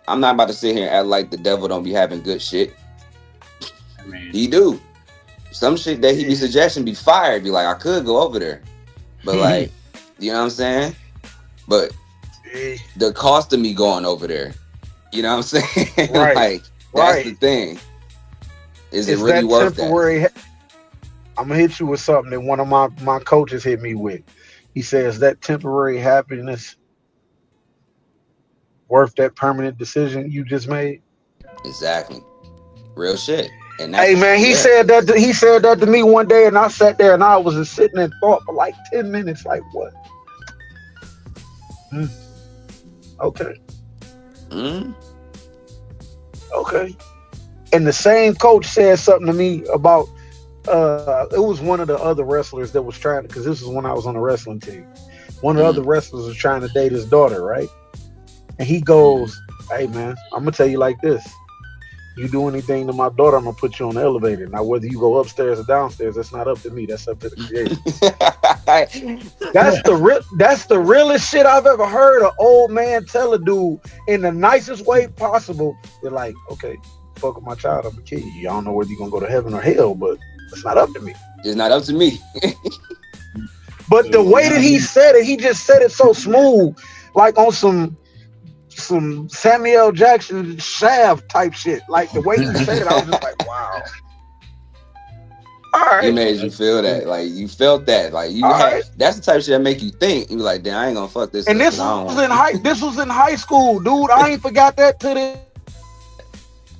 I'm not about to sit here and act like the devil don't be having good shit. I mean, He do. Some shit that he be Yeah. suggesting be fired. Be like, I could go over there, but like, you know what I'm saying? But Yeah. the cost of me going over there, you know what I'm saying? Right. Like, that's the Right. thing. Is it It's really that worth that? temporary. I'm gonna hit you with something that one of my coaches hit me with. He says that temporary happiness worth that permanent decision you just made. Exactly. Real shit. And Hey that's man, yeah. he said that to me one day, and I sat there and I was just sitting in thought for like 10 minutes. Like what? Hmm, okay, Mm, okay. And the same coach said something to me about it was one of the other wrestlers that was trying, because this was when I was on the wrestling team. One of the other mm, wrestlers was trying to date his daughter, right? And he mhm. goes, "Hey man, I'm gonna tell you like this. You do anything to my daughter, I'm gonna put you on the elevator. Now, whether you go upstairs or downstairs, that's not up to me. That's up to the creator. That's the realest shit I've ever heard an old man tell a dude in the nicest way possible. They're like, okay, fuck with my child, I'm gonna kill you. I don't know whether you're gonna go to heaven or hell, but it's not up to me. It's not up to me. But the way that he said it, he just said it so smooth, like on some Samuel Jackson Shaft type shit. Like the way he said it, I was just like, wow. All right. He made you feel that, like you felt that, like you All had. right. That's the type of shit that make you think. You like, damn, I ain't gonna fuck this. And up, this 'cause I don't was want- this was in high school, dude. I ain't forgot that to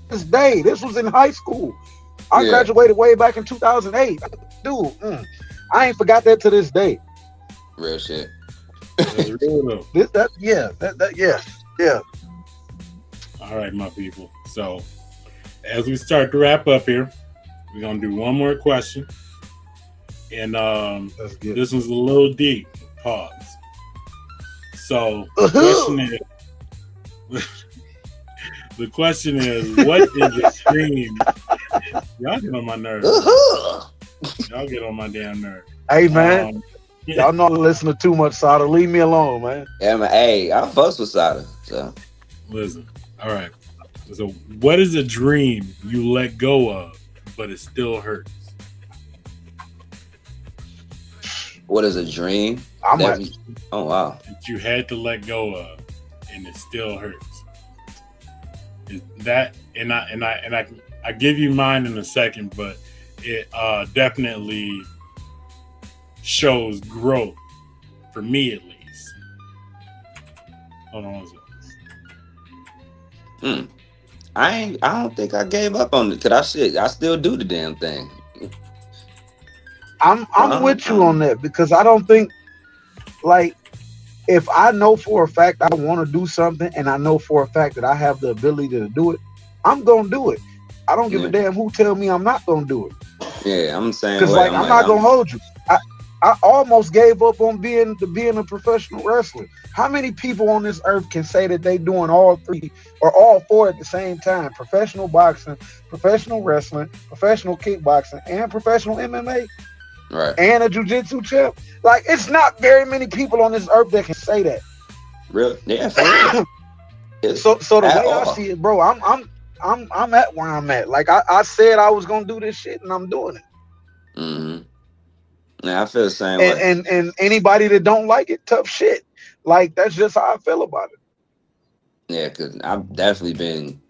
this day. This was in high school. I Yeah. graduated way back in 2008. Dude, I ain't forgot that to this day. Real shit. That's real though. Yeah. All right, my people. So, as we start to wrap up here, we're gonna do one more question, and That's good. this one's a little deep. Pause. So, the question is, the question is, what is your dream? Y'all get on my nerves. Y'all get on my damn nerves. Hey man, y'all not listening to too much Sada. Leave me alone, man. Yeah, man. Hey, I fucks with Sada. So Listen. All right. So, what is a dream you let go of, but it still hurts? what is a dream? I'm That like, oh wow. That you had to let go of, and it still hurts. Is that and I give you mine in a second, but it definitely shows growth for me at least. Hold on one second. I don't think I gave up on it. Cause I still do the damn thing. I'm with you on that because I don't think, like, if I know for a fact I want to do something and I know for a fact that I have the ability to do it, I'm gonna do it. I don't give a damn who tell me I'm not gonna do it. Yeah, I'm saying Because like I'm not gonna hold you. I almost gave up on being a professional wrestler. How many people on this earth can say that they doing all three or all four at the same time? Professional boxing, professional wrestling, professional kickboxing, and professional MMA, right. and a jiu-jitsu champ. Like, it's not very many people on this earth that can say that. Real, yeah. For real. So the At way I all. see it, bro, I'm at where I'm at. Like I said I was gonna do this shit and I'm doing it. Mm-hmm. Yeah, I feel the same way. And anybody that don't like it, tough shit. Like, that's just how I feel about it. Yeah, because I've definitely been.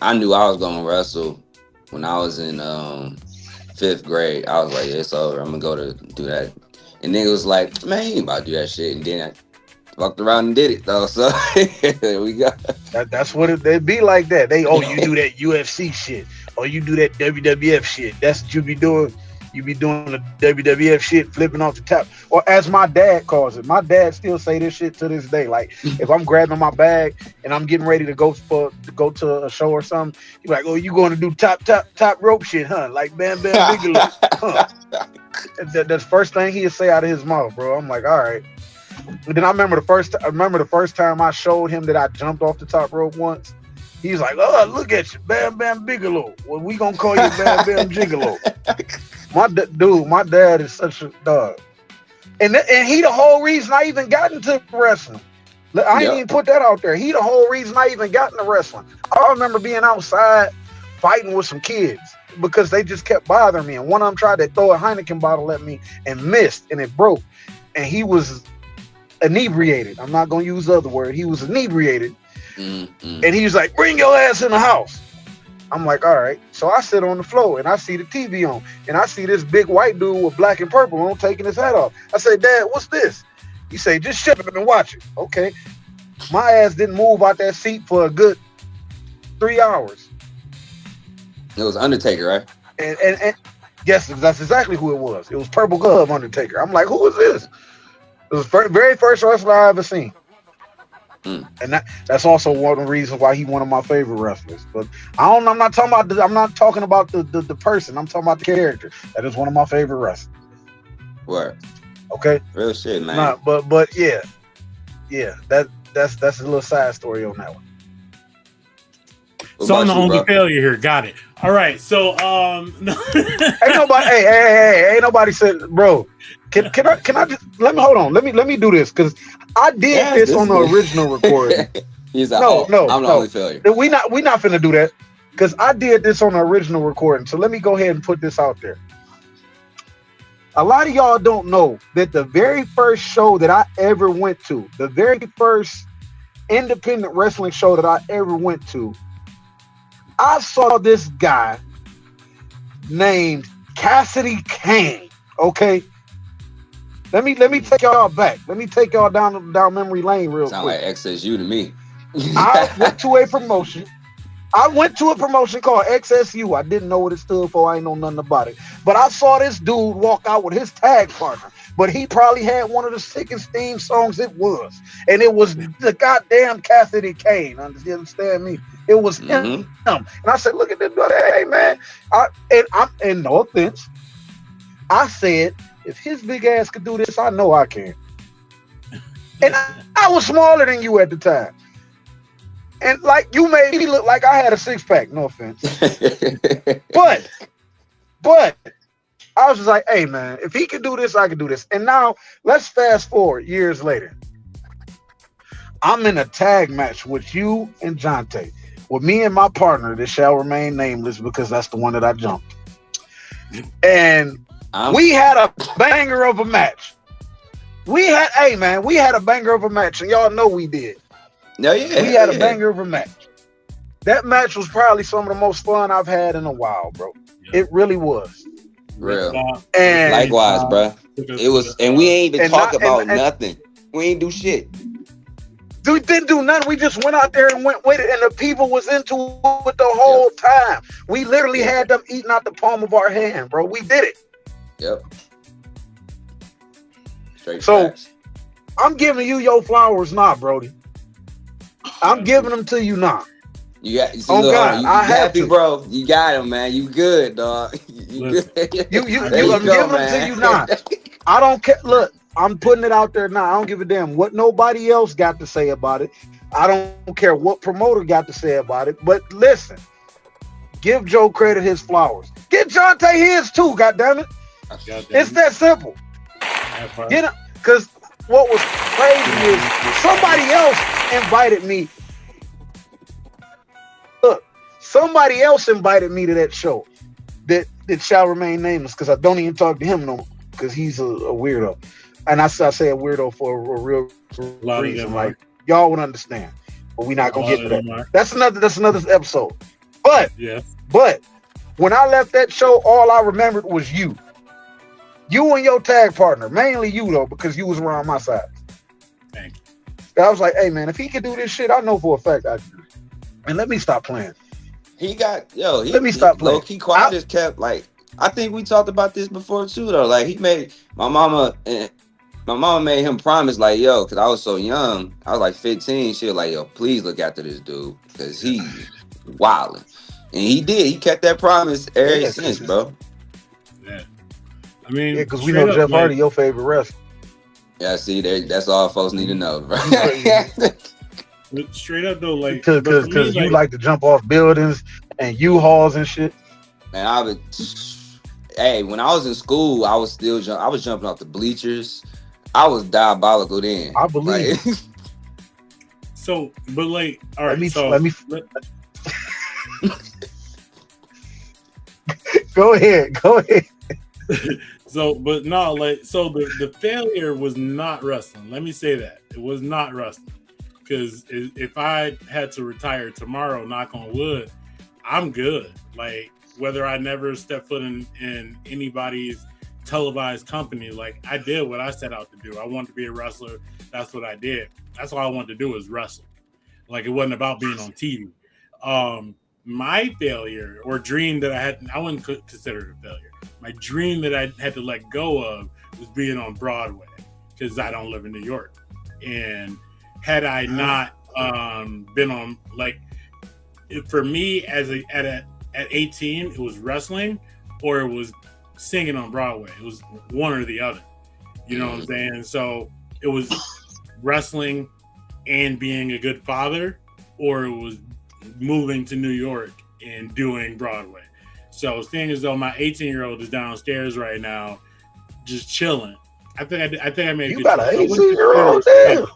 I knew I was gonna wrestle when I was in 5th grade. I was like, yeah, it's over. I'm gonna go to do that. And then it was like, man, you ain't about to do that shit. And then I walked around and did it though. So we got. That's what it'd be like. That you do that UFC shit, or you do that WWF shit. That's what you be doing. You be doing the WWF shit, flipping off the top, or as my dad calls it. My dad still say this shit to this day. Like, if I'm grabbing my bag and I'm getting ready to go to a show or something, he be like, "Oh, you going to do top rope shit, huh? Like Bam Bam Bigelow, huh?" That's the first thing he'll say out of his mouth, bro. I'm like, all right. And then I remember the first time I showed him that I jumped off the top rope once. He's like, "Oh, look at you, Bam Bam Bigelow. Well, we gonna call you Bam Bam Gigolo." My dad is such a dog, and he the whole reason I even got into wrestling. I ain't even put that out there. He the whole reason I even got into wrestling. I remember being outside fighting with some kids because they just kept bothering me, and one of them tried to throw a Heineken bottle at me and missed, and it broke, and he was inebriated. I'm not gonna use the other word. He was inebriated. Mm-hmm. And he was like, "Bring your ass in the house." I'm like, all right. So I sit on the floor and I see the TV on, and I see this big white dude with black and purple on taking his hat off. I say, "Dad, what's this?" He say, "Just shut up and watch it." Okay. My ass didn't move out that seat for a good 3 hours. It was Undertaker, right? And yes, that's exactly who it was. It was Purple Glove Undertaker. I'm like, who is this? It was the very first wrestler I ever seen. And that's also one of the reasons why he's one of my favorite wrestlers. But I'm not talking about the person. I'm talking about the character. That is one of my favorite wrestlers. Word. Okay. Real shit, man. Nah, but yeah. That's a little side story on that one. What So I'm about the you, only bro? failure here. Got it. All right. So no. Ain't nobody. Hey, ain't nobody said, bro. Can I just let me hold on? Let me do this because I did Yes, this this on the original recording. is. He's like, No, oh, no, I'm the no. only failure. We not finna do that because I did this on the original recording. So let me go ahead and put this out there. A lot of y'all don't know that the very first show that I ever went to, the very first independent wrestling show that I ever went to, I saw this guy named Cassidy Kane. Okay, let me take y'all back. Let me take y'all down memory lane real Sound like quick. XSU to me. I went to a promotion. I went to a promotion called XSU. I didn't know what it stood for. I ain't know nothing about it. But I saw this dude walk out with his tag partner. But he probably had one of the sickest theme songs it was. And it was the goddamn Cassidy Kane. You understand me? It was him. Hmm. And I said, look at this brother. Hey, man. And no offense, I said, if his big ass could do this, I know I can. And I was smaller than you at the time. And like you made me look like I had a six pack. No offense, but but I was just like, hey man, if he can do this, I can do this. And now let's fast forward years later. I'm in a tag match with you and Jonte, with me and my partner that shall remain nameless because that's the one that I jumped. And we had a banger of a match. We had a banger of a match, and y'all know we did. No, yeah, We had a yeah. banger of a match. That match was probably some of the most fun I've had in a while, bro. Yeah. It really was. Real. And Likewise, bro. It was, and we ain't even talk about nothing. We ain't do shit. We didn't do nothing. We just went out there and went with it, and the people was into it the whole time. We literally had them eating out the palm of our hand, bro. We did it. Yep. Straight So facts. I'm giving you your flowers now, Brody. I'm giving them to you now. You got, see, Oh look, God, you I have happy, to. bro. You got him, man. You good, dog. You Listen, good. I'm There you giving go, them to man. you now. I don't care. Look, I'm putting it out there now. I don't give a damn what nobody else got to say about it. I don't care what promoter got to say about it. But listen, give Joe credit his flowers. Give Jonte his too. Goddamn it, it's that simple. Get it? Because what was crazy is somebody else invited me. Look, somebody else invited me to that show that shall remain nameless because I don't even talk to him no more because he's a weirdo. And I say a weirdo for a real reason. Like y'all would understand, but we're not gonna get to that. That's another episode. But when I left that show, all I remembered was you. You and your tag partner, mainly you though, because you was around my side. Thank you. I was like, hey man, if he can do this shit, I know for a fact I can do it. And let me stop playing. Let me stop playing. Low key quiet just kept like, I think we talked about this before too though. Like he made my mama made him promise like, yo, because I was so young. I was like 15. She was like, yo, please look after this dude because he's wilding. And he did. He kept that promise ever since, bro. Yeah. I mean, because we know Jeff Hardy, your favorite wrestler. Yeah, see, that's all folks need to know, bro. Straight up though, like because you like to jump off buildings and U-Hauls and shit. Man, hey, when I was in school, I was jumping off the bleachers. I was diabolical then. I believe. Like, so, but like, all right. Go ahead. So, but no, like, so the failure was not wrestling. Let me say that it was not wrestling. Because if I had to retire tomorrow, knock on wood, I'm good. Like, whether I never step foot in anybody's televised company, like, I did what I set out to do. I wanted to be a wrestler. That's what I did. That's all I wanted to do was wrestle. Like, it wasn't about being on TV. My failure or dream that I wouldn't consider it a failure. My dream that I had to let go of was being on Broadway because I don't live in New York. And had I not been on, like, for me at 18, it was wrestling or it was singing on Broadway. It was one or the other. You know what I'm saying? So it was wrestling and being a good father, or it was moving to New York and doing Broadway. So seeing as though my 18-year-old is downstairs right now, just chilling, I think I made a You good got choice. an I wouldn't 18-year-old consider it a there.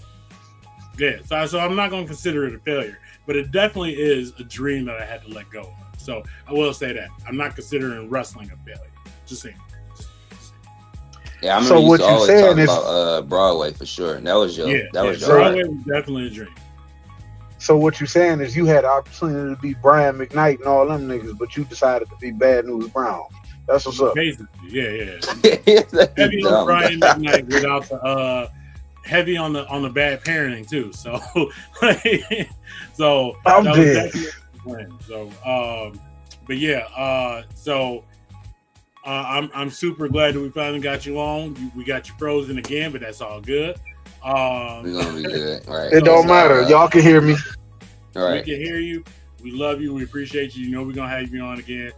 failure. Yeah, so I'm not going to consider it a failure, but it definitely is a dream that I had to let go of. So I will say that I'm not considering wrestling a failure. Just saying. Yeah, I remember So you used to what you always talk saying is, about Broadway for sure. Yeah, That yeah. was your so Broadway heart. was definitely a dream. so what you saying is you had the opportunity to be Brian McKnight and all them niggas, but you decided to be Bad News Brown. That's what's up. Basically, yeah. That's Heavy on dumb. Brian McKnight without the heavy on the bad parenting too. So like, so I'm that was dead. definitely the plan. So but yeah, I'm super glad that we finally got you on. We got you frozen again, but that's all good. We're gonna be good. All right. It So don't matter. Y'all can hear me. All we right. can hear you. We love you. We appreciate you. You know we're gonna have you on again.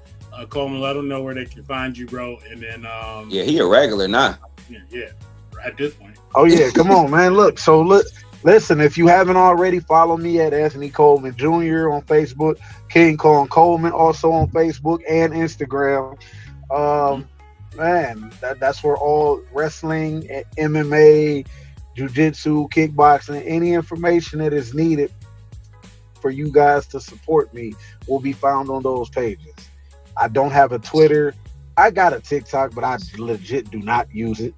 Coleman, let them know where they can find you, bro. And then Yeah, he a regular now. yeah, at this point. Oh yeah, come on, man. Listen, if you haven't already, follow me at Anthony Coleman Jr. on Facebook, King Kong Coleman also on Facebook and Instagram. Mhm. Um, man, that's where all wrestling, MMA, jiu-jitsu, kickboxing, any information that is needed for you guys to support me will be found on those pages. I don't have a Twitter. I got a TikTok, but I legit do not use it.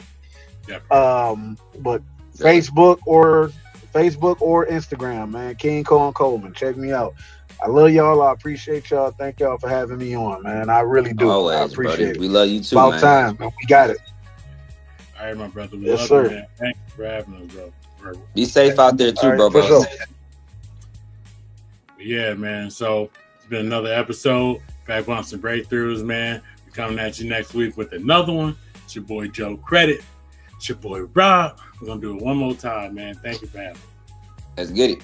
Yeah. But So, Facebook or Instagram, man. King Kong Coleman. Check me out. I love y'all. I appreciate y'all. Thank y'all for having me on, man. I really do. I always, buddy. appreciate it. We love you too, About man. time, man. We got it. All right, my brother. We Yes, love sir. you, man. Thank you for having us, bro. Be safe out there All too, right, for bro. sure. Yeah, man. So it's been another episode. Back on some breakthroughs, man. We're coming at you next week with another one. It's your boy Joe Credit. It's your boy Rob. We're gonna do it one more time, man. Thank you for having me. Let's get it.